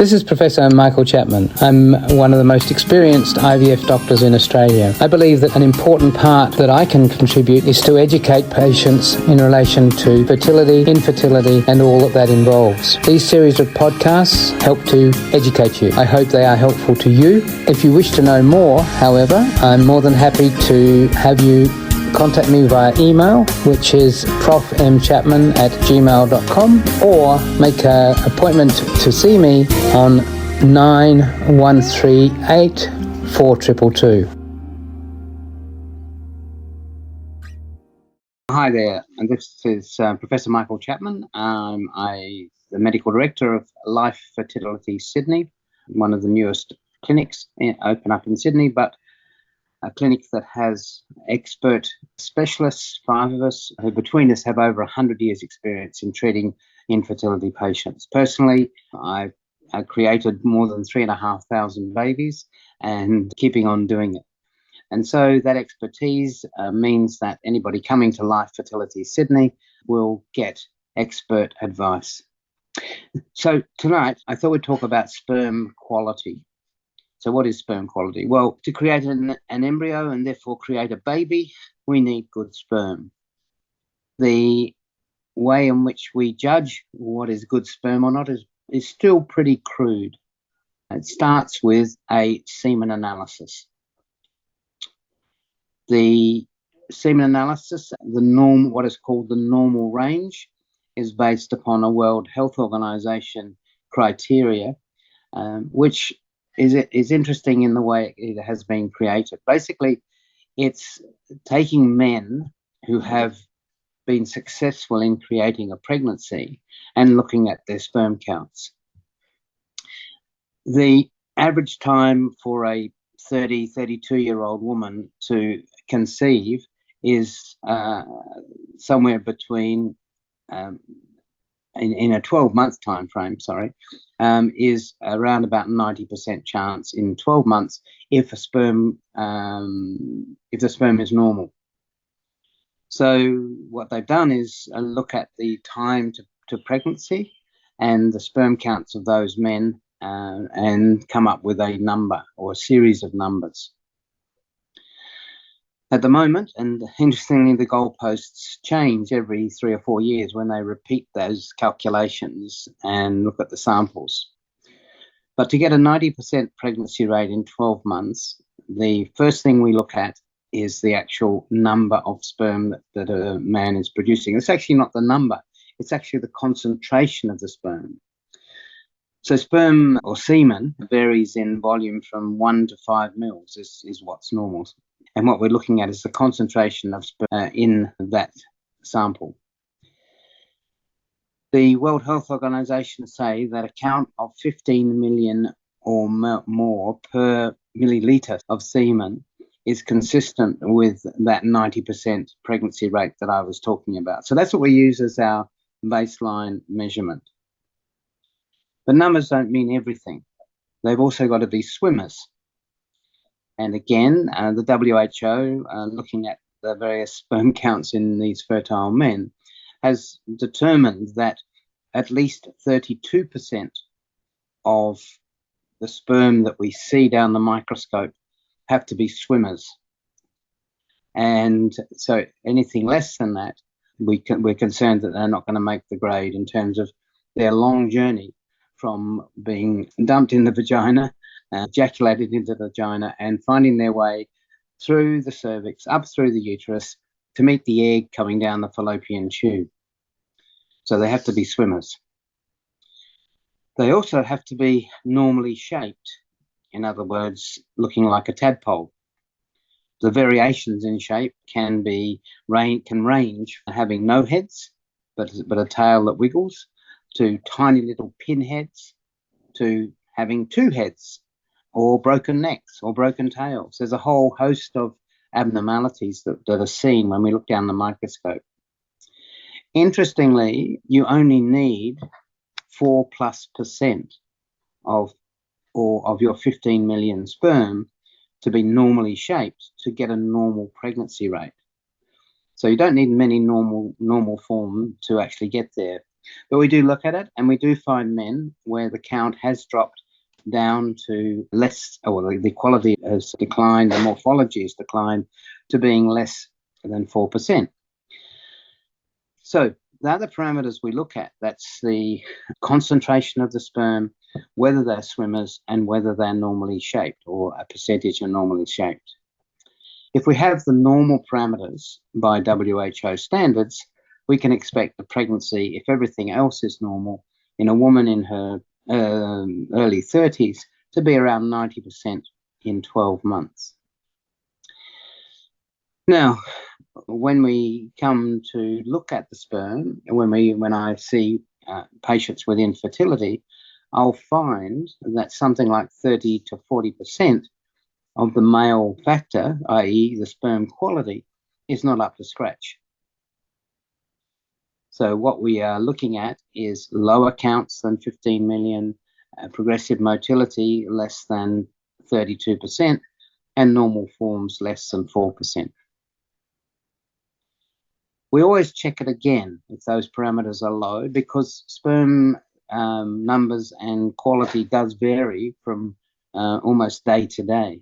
This is Professor Michael Chapman. I'm one of the most experienced IVF doctors in Australia. I believe that an important part that I can contribute is to educate patients in relation to fertility, infertility, and all that involves. These series of podcasts help to educate you. I hope they are helpful to you. If you wish to know more, however, I'm more than happy to have you contact me via email, which is profmchapman@gmail.com, or make an appointment to see me on 9138 4222. Hi there, and this is Professor Michael Chapman. I'm the Medical Director of Life Fertility Sydney, one of the newest clinics open up in Sydney, but a clinic that has expert specialists, 5 of us, who between us have over 100 years experience in treating infertility patients. Personally, I've created more than 3,500 babies and keeping on doing it. And so that expertise means that anybody coming to Life Fertility Sydney will get expert advice. So tonight, I thought we'd talk about sperm quality. So what is sperm quality? Well, to create an embryo and therefore create a baby, we need good sperm. The way in which we judge what is good sperm or not is still pretty crude. It starts with a semen analysis. The semen analysis, what is called the normal range, is based upon a World Health Organization criteria, which is interesting in the way it has been created. Basically, it's taking men who have been successful in creating a pregnancy and looking at their sperm counts. The average time for a 32-year-old woman to conceive is somewhere between in a 12-month time frame, is around about 90% chance in 12 months if the sperm is normal. So what they've done is look at the time to pregnancy and the sperm counts of those men and come up with a number or a series of numbers. At the moment, and interestingly, the goalposts change every 3 or 4 years when they repeat those calculations and look at the samples. But to get a 90% pregnancy rate in 12 months, the first thing we look at is the actual number of sperm that a man is producing. It's actually not the number, it's actually the concentration of the sperm. So sperm or semen varies in volume from 1 to 5 mils is what's normal. And what we're looking at is the concentration of sperm in that sample. The World Health Organization say that a count of 15 million or more per milliliter of semen is consistent with that 90% pregnancy rate that I was talking about. So that's what we use as our baseline measurement. But numbers don't mean everything. They've also got to be swimmers. And again, the WHO, looking at the various sperm counts in these fertile men, has determined that at least 32% of the sperm that we see down the microscope have to be swimmers. And so anything less than that, we're concerned that they're not going to make the grade in terms of their long journey from being dumped in the vagina, ejaculated into the vagina, and finding their way through the cervix, up through the uterus, to meet the egg coming down the fallopian tube. So they have to be swimmers. They also have to be normally shaped, in other words, looking like a tadpole. The variations in shape can range from having no heads, but a tail that wiggles, to tiny little pinheads, to having 2 heads, or broken necks, or broken tails. There's a whole host of abnormalities that are seen when we look down the microscope. Interestingly, you only need 4+% of your 15 million sperm to be normally shaped to get a normal pregnancy rate. So you don't need many normal form to actually get there. But we do look at it, and we do find men where the count has dropped down to less, or the quality has declined, the morphology has declined to being less than 4%. So the other parameters we look at, that's the concentration of the sperm, whether they're swimmers, and whether they're normally shaped, or a percentage are normally shaped. If we have the normal parameters by WHO standards, we can expect the pregnancy, if everything else is normal, in a woman in her early 30s to be around 90% in 12 months. Now, when we come to look at the sperm, when I see patients with infertility, I'll find that something like 30 to 40% of the male factor, i.e. the sperm quality, is not up to scratch. So what we are looking at is lower counts than 15 million, progressive motility less than 32%, and normal forms less than 4%. We always check it again if those parameters are low, because sperm numbers and quality does vary from almost day to day.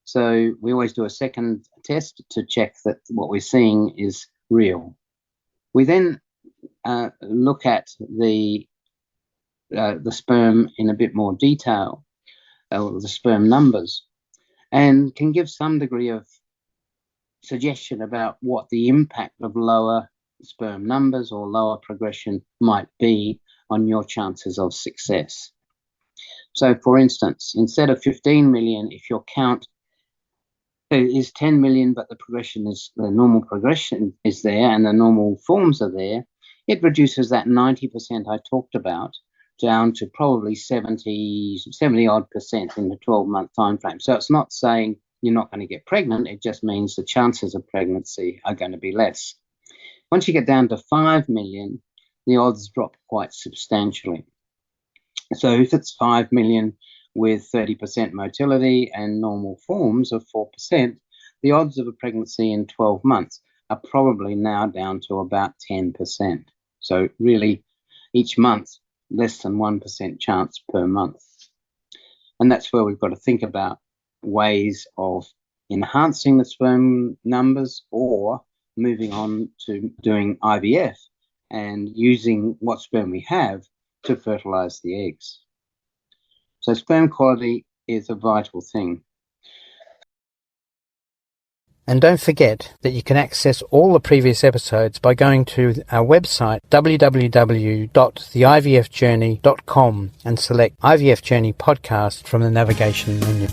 So we always do a second test to check that what we're seeing is real. We then look at the sperm in a bit more detail, the sperm numbers, and can give some degree of suggestion about what the impact of lower sperm numbers or lower progression might be on your chances of success. So, for instance, instead of 15 million, if your count is 10 million, but the normal progression is there and the normal forms are there, it reduces that 90% I talked about down to probably 70 odd percent in the 12-month time frame. So it's not saying you're not going to get pregnant, it just means the chances of pregnancy are going to be less. Once you get down to 5 million, the odds drop quite substantially. So if it's 5 million with 30% motility and normal forms of 4%, the odds of a pregnancy in 12 months are probably now down to about 10%. So really, each month, less than 1% chance per month. And that's where we've got to think about ways of enhancing the sperm numbers or moving on to doing IVF and using what sperm we have to fertilize the eggs. So sperm quality is a vital thing. And don't forget that you can access all the previous episodes by going to our website www.theivfjourney.com and select IVF Journey podcast from the navigation menu.